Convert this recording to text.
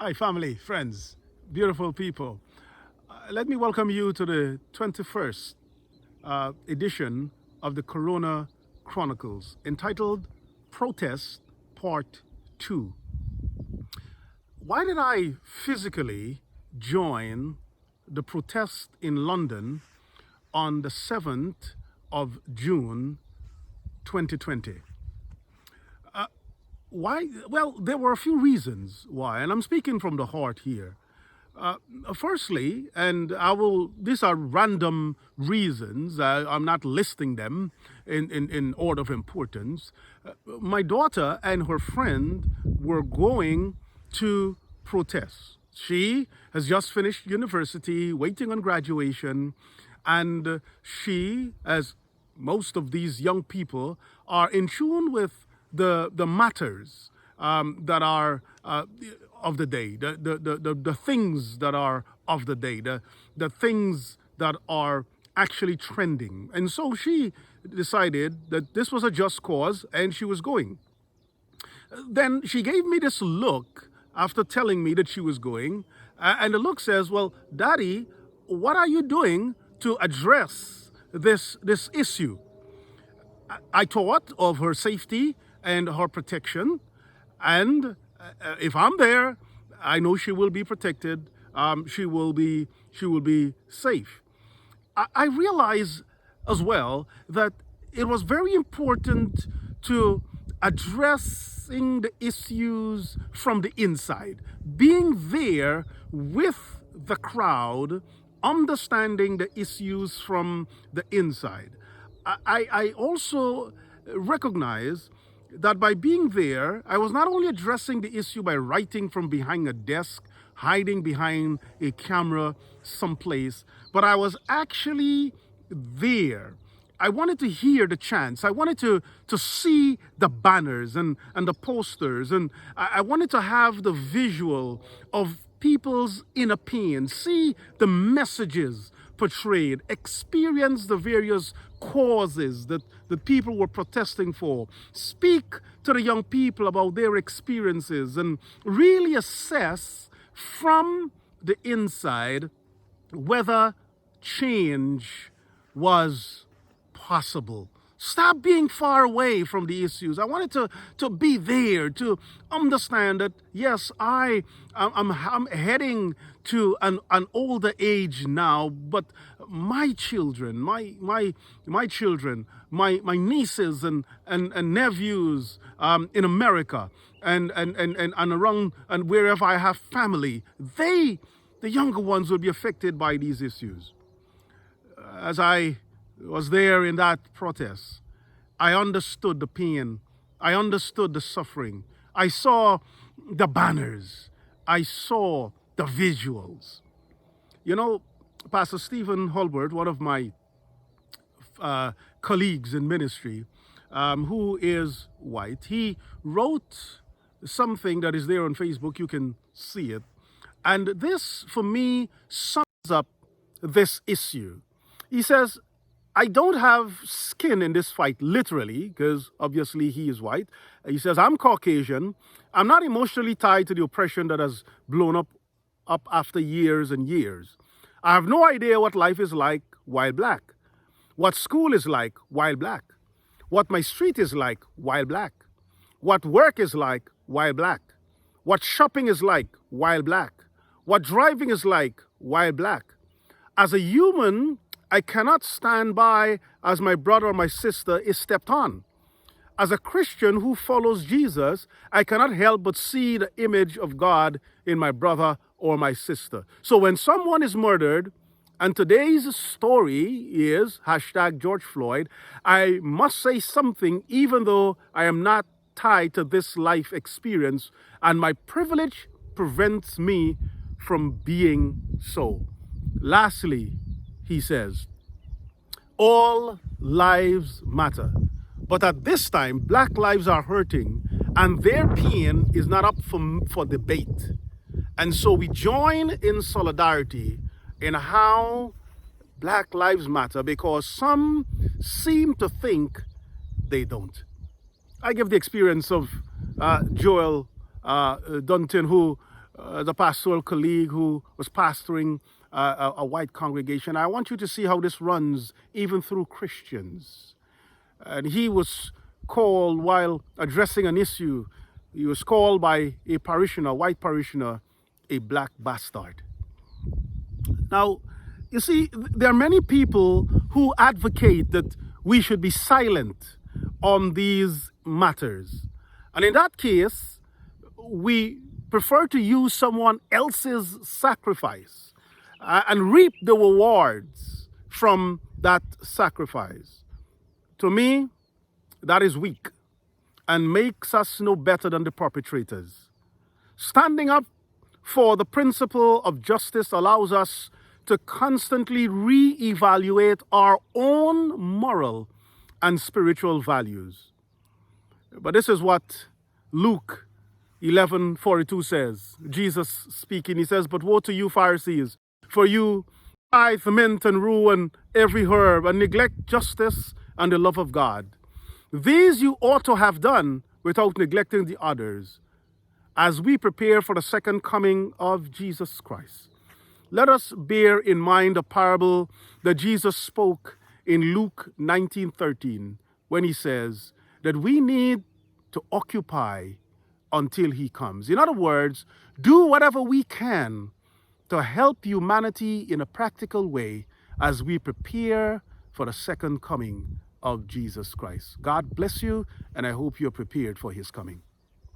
Hi, family, friends, beautiful people. Let me welcome you to the 21st edition of the Corona Chronicles, entitled Protest Part 2. Why did I physically join the protest in London on the 7th of June 2020? Why? Well, there were a few reasons why, and I'm speaking from the heart here. Firstly, and these are random reasons, I'm not listing them in order of importance. My daughter and her friend were going to protest. She has just finished university, waiting on graduation, and she, as most of these young people, are in tune with the matters that are of the day, the things that are of the day, the things that are actually trending. And so she decided that this was a just cause and she was going. Then she gave me this look after telling me that she was going. And the look says, "Well, Daddy, what are you doing to address this issue?" I thought of her safety and her protection. And if I'm there, I know she will be protected. She will be safe. I realize as well that it was very important to addressing the issues from the inside, being there with the crowd, understanding the issues from the inside. I also recognize that by being there, I was not only addressing the issue by writing from behind a desk, hiding behind a camera someplace, but I was actually there. I wanted to hear the chants. I wanted to see the banners and the posters. And I wanted to have the visual of people's inner pain, see the messages portrayed, experience the various causes that the people were protesting for, speak to the young people about their experiences, and really assess from the inside whether change was possible. Stop being far away from the issues. I wanted to be there, to understand that, yes, I'm heading to an older age now, but my children, my children, my nieces and nephews in America and around and wherever I have family, the younger ones will be affected by these issues. As I was there in that protest, I understood the pain. I understood the suffering. I saw the banners. I saw the visuals. You know, Pastor Stephen Holbert, one of my colleagues in ministry, who is white, he wrote something that is there on Facebook. You can see it. And this, for me, sums up this issue. He says, "I don't have skin in this fight, literally, because obviously he is white." He says, "I'm Caucasian. I'm not emotionally tied to the oppression that has blown up after years and years. I have no idea what life is like while black, what school is like while black, what my street is like while black, what work is like while black, what shopping is like while black, what driving is like while black. As a human, I cannot stand by as my brother or my sister is stepped on. As a Christian who follows Jesus, I cannot help but see the image of God in my brother or my sister. So when someone is murdered, and today's story is #George Floyd, I must say something even though I am not tied to this life experience, and my privilege prevents me from being so. Lastly, he says, all lives matter. But at this time, black lives are hurting and their pain is not up for debate. And so we join in solidarity in how black lives matter because some seem to think they don't. I give the experience of Joel Dunton, who the pastoral colleague who was pastoring a white congregation. I want you to see how this runs even through Christians. And he was called, while addressing an issue, he was called by a parishioner, white parishioner, a black bastard. Now, you see, there are many people who advocate that we should be silent on these matters. And in that case, we prefer to use someone else's sacrifice and reap the rewards from that sacrifice. To me, that is weak and makes us no better than the perpetrators. Standing up for the principle of justice allows us to constantly re-evaluate our own moral and spiritual values. But this is what Luke 11:42 says. Jesus speaking, he says, "But woe to you, Pharisees, for you tithe mint and rue and every herb, and neglect justice and the love of God. These you ought to have done without neglecting the others, as we prepare for the second coming of Jesus Christ." Let us bear in mind a parable that Jesus spoke in Luke 19:13, when he says that we need to occupy until he comes. In other words, do whatever we can to help humanity in a practical way as we prepare for the second coming of Jesus Christ. God bless you, and I hope you're prepared for his coming.